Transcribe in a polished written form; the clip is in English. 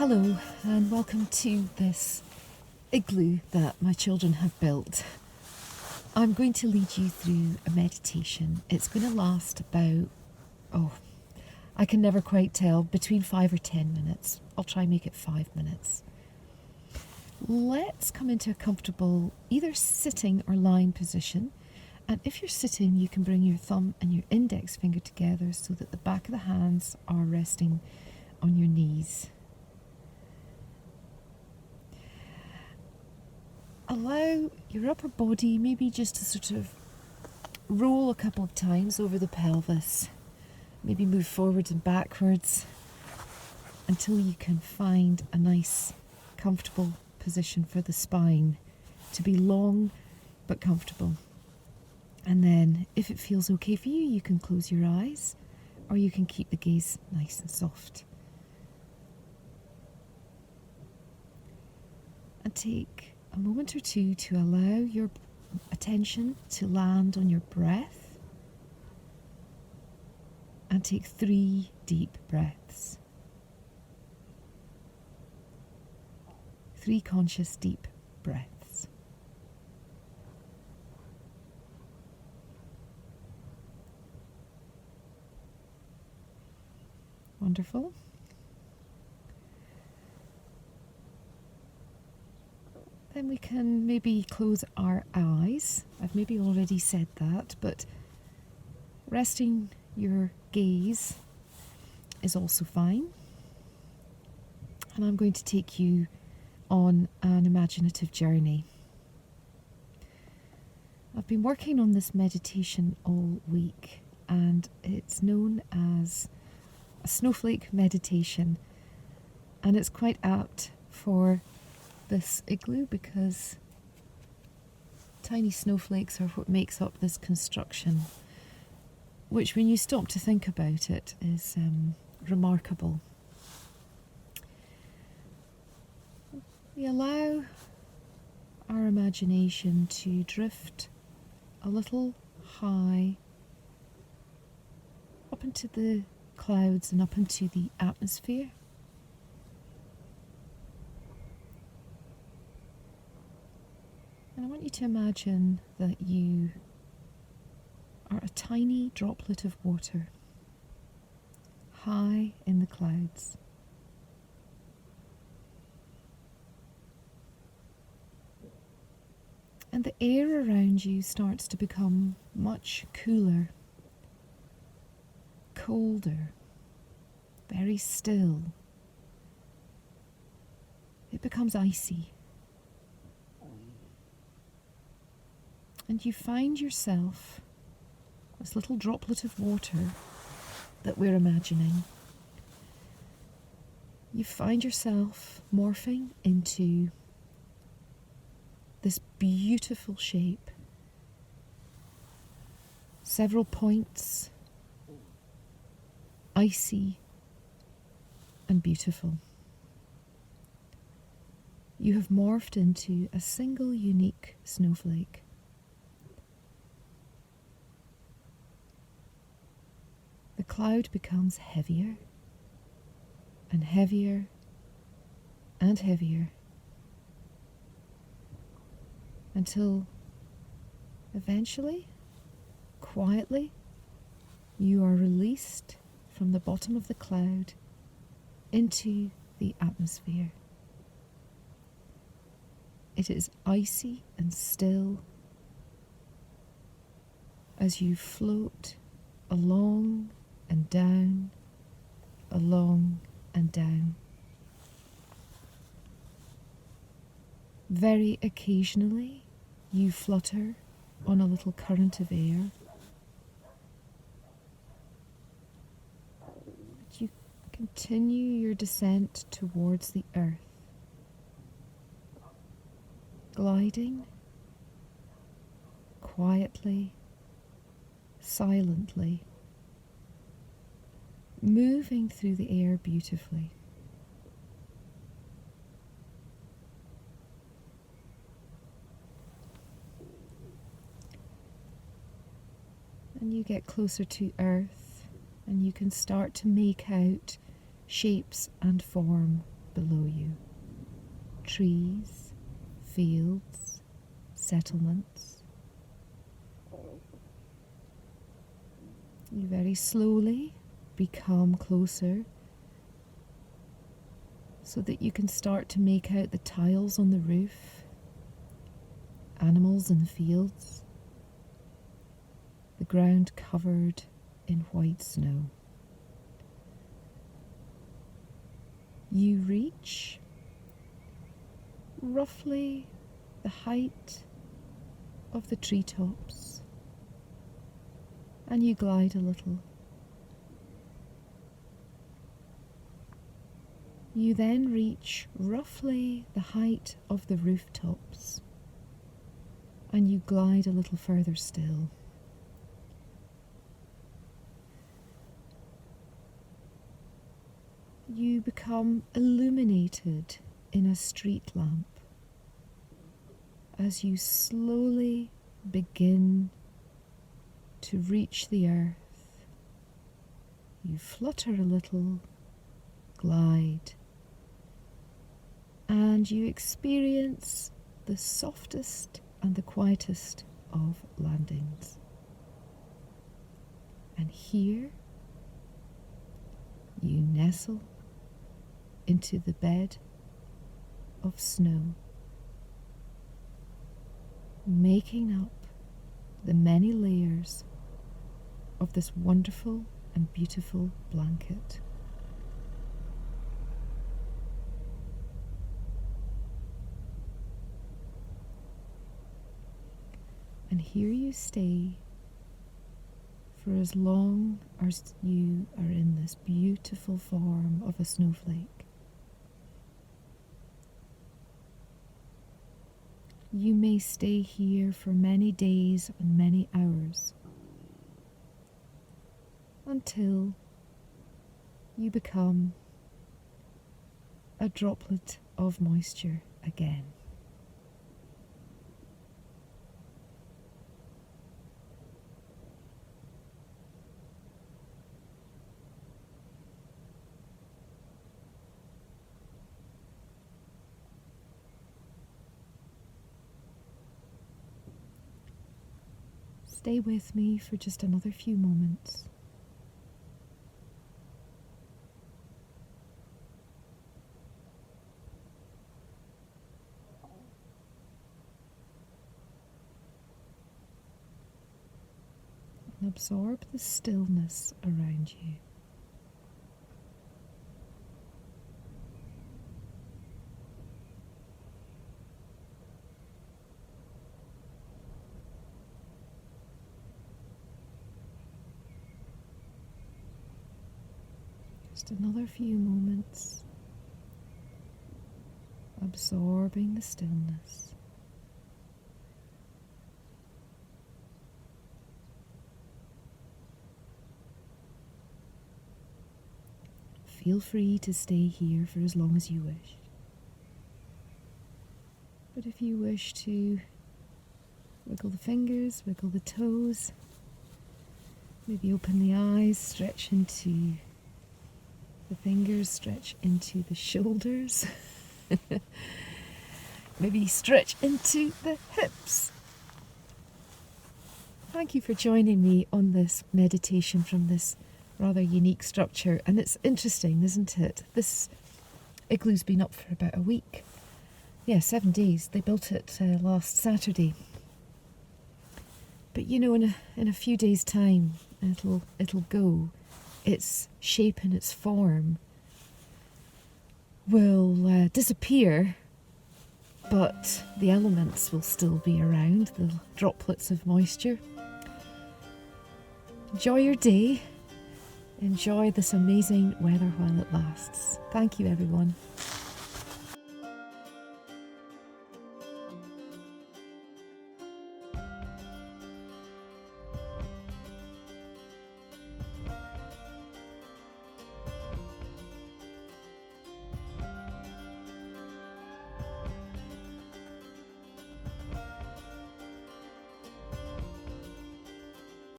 Hello and welcome to this igloo that my children have built. I'm going to lead you through a meditation. It's going to last about, I can never quite tell, between 5 or 10 minutes. I'll try and make it 5 minutes. Let's come into a comfortable either sitting or lying position. And if you're sitting, you can bring your thumb and your index finger together so that the back of the hands are resting on your knees. Allow your upper body maybe just to sort of roll a couple of times over the pelvis. Maybe move forwards and backwards until you can find a nice, comfortable position for the spine to be long but comfortable. And then, if it feels okay for you, you can close your eyes or you can keep the gaze nice and soft. And take a moment or two to allow your attention to land on your breath. And take 3 deep breaths. 3 conscious deep breaths. Wonderful. Then we can maybe close our eyes. I've maybe already said that, but resting your gaze is also fine. And I'm going to take you on an imaginative journey. I've been working on this meditation all week, and it's known as a snowflake meditation, and it's quite apt for this igloo because tiny snowflakes are what makes up this construction, which when you stop to think about it is remarkable. We allow our imagination to drift a little high up into the clouds and up into the atmosphere. And I want you to imagine that you are a tiny droplet of water high in the clouds. And the air around you starts to become much cooler, colder, very still. It becomes icy. And you find yourself, this little droplet of water that we're imagining, you find yourself morphing into this beautiful shape. Several points, icy and beautiful. You have morphed into a single unique snowflake. The cloud becomes heavier and heavier and heavier until eventually, quietly, you are released from the bottom of the cloud into the atmosphere. It is icy and still as you float along and down, along and down. Very occasionally, you flutter on a little current of air. You continue your descent towards the earth, gliding quietly, silently, moving through the air beautifully. And you get closer to earth and you can start to make out shapes and form below you. Trees, fields, settlements. You very slowly become closer so that you can start to make out the tiles on the roof, animals in the fields, the ground covered in white snow. You reach roughly the height of the treetops and you glide a little. You then reach roughly the height of the rooftops and you glide a little further still. You become illuminated in a street lamp as you slowly begin to reach the earth. You flutter a little, glide, and you experience the softest and the quietest of landings. And here you nestle into the bed of snow, making up the many layers of this wonderful and beautiful blanket. And here you stay for as long as you are in this beautiful form of a snowflake. You may stay here for many days and many hours until you become a droplet of moisture again. Stay with me for just another few moments. And absorb the stillness around you. Just another few moments, absorbing the stillness. Feel free to stay here for as long as you wish. But if you wish to wiggle the fingers, wiggle the toes, maybe open the eyes, stretch into the fingers, stretch into the shoulders, maybe stretch into the hips. Thank you for joining me on this meditation from this rather unique structure. And it's interesting, isn't it? This igloo's been up for about a week. Yeah, 7 days. They built it last Saturday. But you know, in a few days' time, it'll go. Its shape and its form will disappear, but the elements will still be around, the droplets of moisture. Enjoy your day. Enjoy this amazing weather while it lasts. Thank you, everyone.